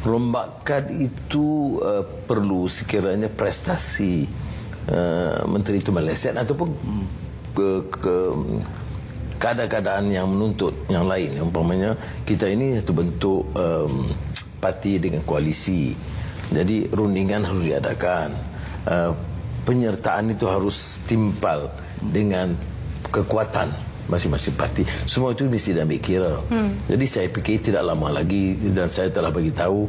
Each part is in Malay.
Perombakan itu perlu sekiranya prestasi Menteri itu Malaysia ataupun keadaan-keadaan yang menuntut yang lain. Umpamanya kita ini satu bentuk parti dengan koalisi, jadi rundingan harus diadakan, penyertaan itu harus timpal dengan kekuatan masing-masing parti. Semua itu mesti diambil kira. Jadi saya fikir tidak lama lagi, dan saya telah bagi tahu,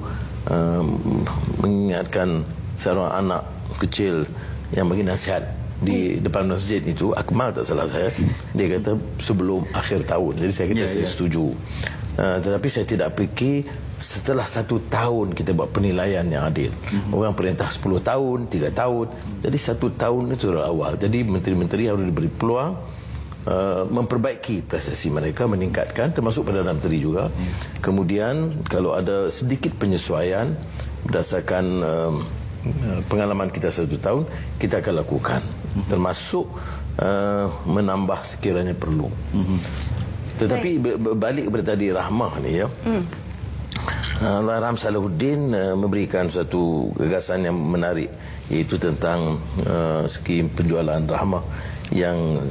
mengingatkan seorang anak kecil yang bagi nasihat di depan masjid itu, Akmal tak salah saya, dia kata sebelum akhir tahun. Jadi saya kata saya setuju. Tetapi saya tidak fikir setelah 1 tahun kita buat penilaian yang adil. Orang perintah 10 tahun, 3 tahun. Jadi 1 tahun itu adalah awal. Jadi menteri-menteri harus diberi peluang memperbaiki prestasi mereka, meningkatkan, termasuk Perdana Menteri juga. Kemudian kalau ada sedikit penyesuaian berdasarkan pengalaman kita 1 tahun, kita akan lakukan, termasuk menambah sekiranya perlu. Tetapi balik kepada tadi Rahmah ni ya, Allahyarham Salahuddin memberikan satu gagasan yang menarik, iaitu tentang skim penjualan Rahmah yang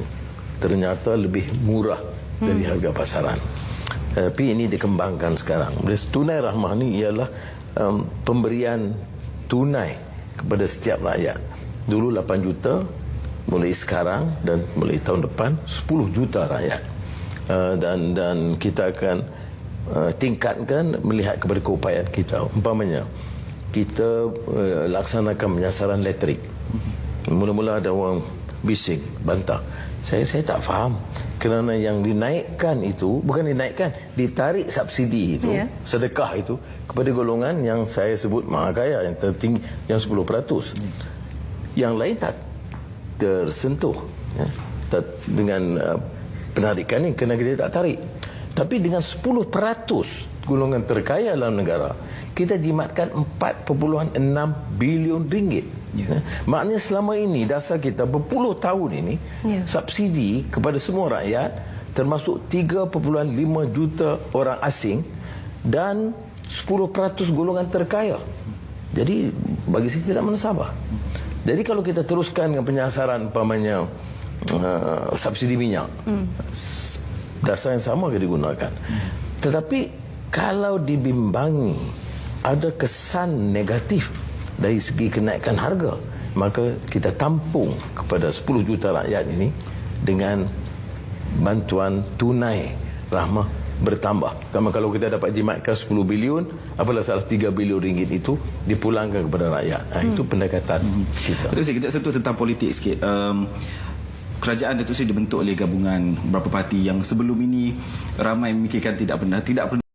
ternyata lebih murah dari harga pasaran. Tapi ini dikembangkan sekarang. Tunai Rahmah ni ialah pemberian tunai kepada setiap rakyat. Dulu 8 juta, mulai sekarang dan mulai tahun depan 10 juta rakyat. Dan kita akan tingkatkan melihat kepada keupayaan kita. Umpamanya kita laksanakan penyasaran elektrik. Mula-mula ada orang bising, bantah. Saya tak faham kerana yang dinaikkan itu, bukan dinaikkan, ditarik subsidi itu, sedekah itu kepada golongan yang saya sebut maha kaya, yang tertinggi, yang 10%. Yang lain tak tersentuh dengan penarikan ini kerana kita tak tarik. Tapi dengan 10% golongan terkaya dalam negara, kita jimatkan 4.6 bilion ringgit. Maknanya selama ini dasar kita berpuluh tahun ini subsidi kepada semua rakyat, termasuk 3.5 juta orang asing dan 10% golongan terkaya. Jadi bagi saya tidak menasabah. Jadi kalau kita teruskan dengan penyasaran umpamanya subsidi minyak, dasar yang sama akan digunakan. Tetapi kalau dibimbangi ada kesan negatif dari segi kenaikan harga, maka kita tampung kepada 10 juta rakyat ini dengan bantuan tunai Rahmah bertambah. Kalau kita dapat jimatkan 10 bilion, apalah salah 3 bilion ringgit itu dipulangkan kepada rakyat. Itu pendekatan kita. Betul, kita sentuh tentang politik sikit. Kerajaan Datuk Seri dibentuk oleh gabungan beberapa parti yang sebelum ini ramai memikirkan tidak pernah